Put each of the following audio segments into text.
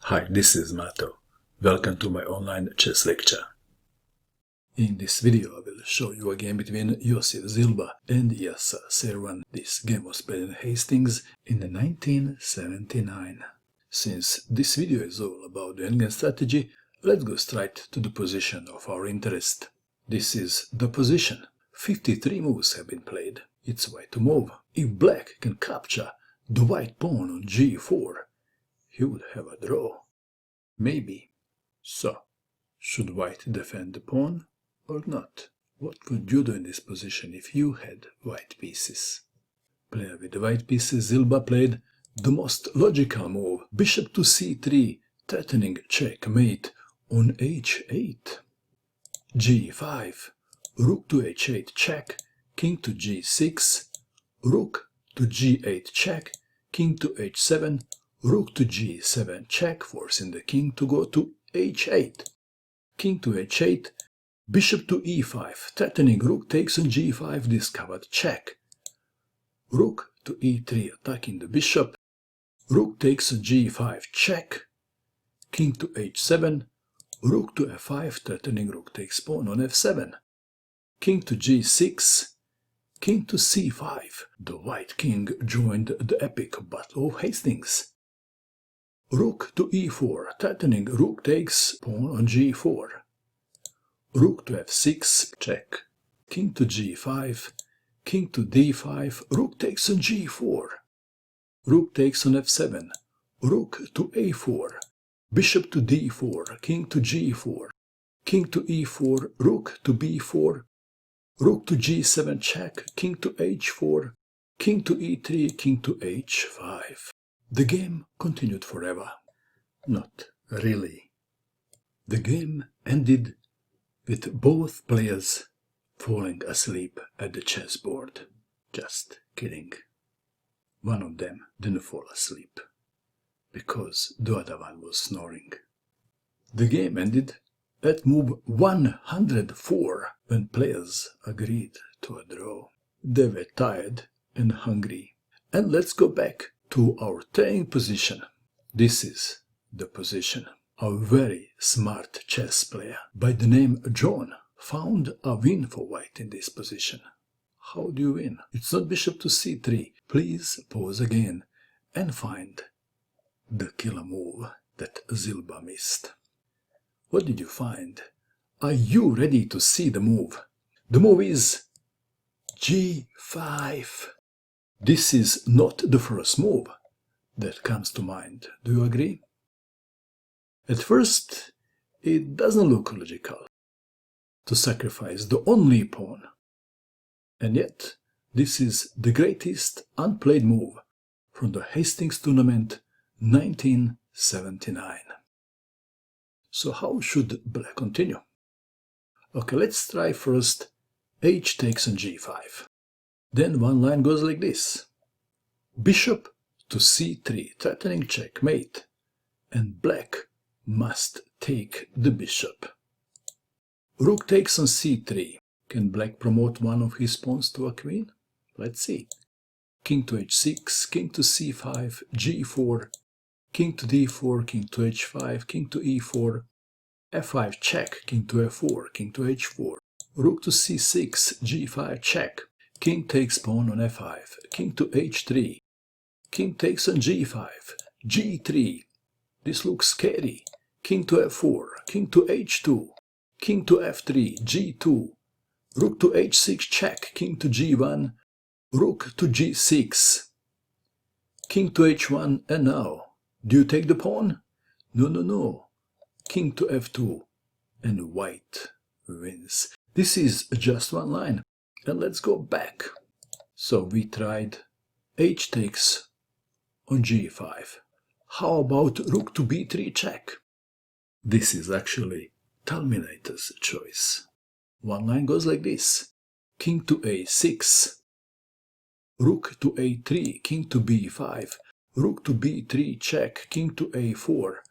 Hi, this is Mato. Welcome to my online chess lecture. In this video I will show you a game between Josip Zilber and Seirawan. This game was played in Hastings in 1979. Since this video is all about the endgame strategy, let's go straight to the position of our interest. This is the position. 53 moves have been played. It's white to move. If black can capture the white pawn on g4, he would have a draw. Maybe. So, should white defend the pawn or not? What would you do in this position if you had white pieces? Player with the white pieces, Zilber, played the most logical move, bishop to c3, threatening checkmate on h8. g5, rook to h8 check, king to g6, rook to g8 check, king to h7, rook to g7 check, forcing the king to go to h8. King to h8, bishop to e5, threatening rook takes on g5, discovered check. Rook to e3, attacking the bishop. Rook takes on g5 check. King to h7, rook to f5, threatening rook takes pawn on f7. King to g6, king to c5. The white king joined the epic Battle of Hastings. Rook to e4, threatening rook takes pawn on g4. Rook to f6, check. King to g5, king to d5, rook takes on g4. Rook takes on f7, rook to a4, bishop to d4, king to g4, king to e4, rook to b4, rook to g7 check, king to h4, king to e3, king to h5. The game continued forever. Not really. The game ended with both players falling asleep at the chessboard. Just kidding. One of them didn't fall asleep, because the other one was snoring. The game ended at move 104, when players agreed to a draw. They were tired and hungry. And let's go back to our training position. This is the position. A very smart chess player by the name John found a win for white in this position. How do you win? It's not bishop to c3. Please pause again and find the killer move that Zilber missed. What did you find? Are you ready to see the move? The move is g5. This is not the first move that comes to mind. Do you agree? At first, it doesn't look logical to sacrifice the only pawn. And yet, this is the greatest unplayed move from the Hastings tournament 1979. So how should black continue? Okay, let's try first h takes on g5. Then one line goes like this. Bishop to c3, threatening checkmate, and black must take the bishop. Rook takes on c3. Can black promote one of his pawns to a queen? Let's see. King to h6, king to c5, g4, king to d4, king to h5, king to e4, f5 check, king to f4, king to h4, rook to c6, g5 check, king takes pawn on f5, king to h3, king takes on g5, g3. This looks scary. King to f4, king to h2, king to f3, g2, rook to h6 check, king to g1, rook to g6, king to h1, and now, do you take the pawn? No. King to f2, and white wins. This is just one line, and let's go back. So we tried h takes on g5. How about rook to b3 check? This is actually Terminator's choice. One line goes like this. King to a6, rook to a3, king to b5, rook to b3 check, king to a4,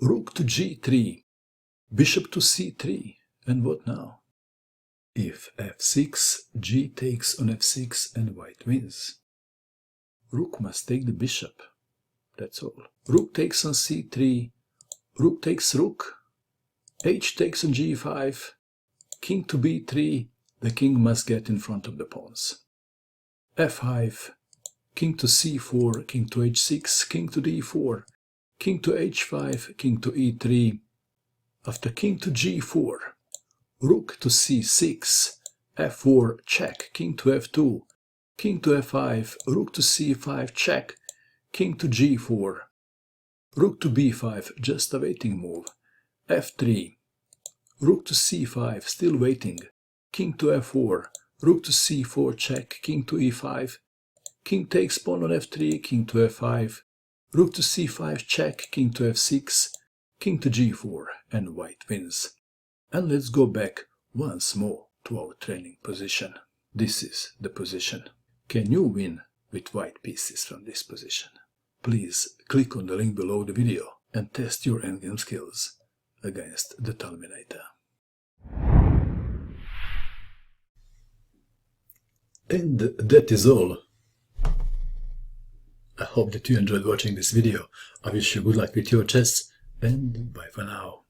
rook to g3, bishop to c3, and what now? If f6, g takes on f6 and white wins. Rook must take the bishop. That's all. Rook takes on c3, rook takes rook, h takes on g5, king to b3, the king must get in front of the pawns. f5, king to c4, king to h6, king to d4, king to h5, king to e3, after king to g4, rook to c6, f4, check, king to f2, king to f5, rook to c5, check, king to g4, rook to b5, just a waiting move, f3, rook to c5, still waiting, king to f4, rook to c4, check, king to e5, king takes pawn on f3, king to f5, rook to c5, check, king to f6, king to g4, and white wins. And let's go back once more to our training position. This is the position. Can you win with white pieces from this position? Please click on the link below the video and test your endgame skills against the Terminator. And that is all. I hope that you enjoyed watching this video. I wish you good luck with your chess, and bye for now.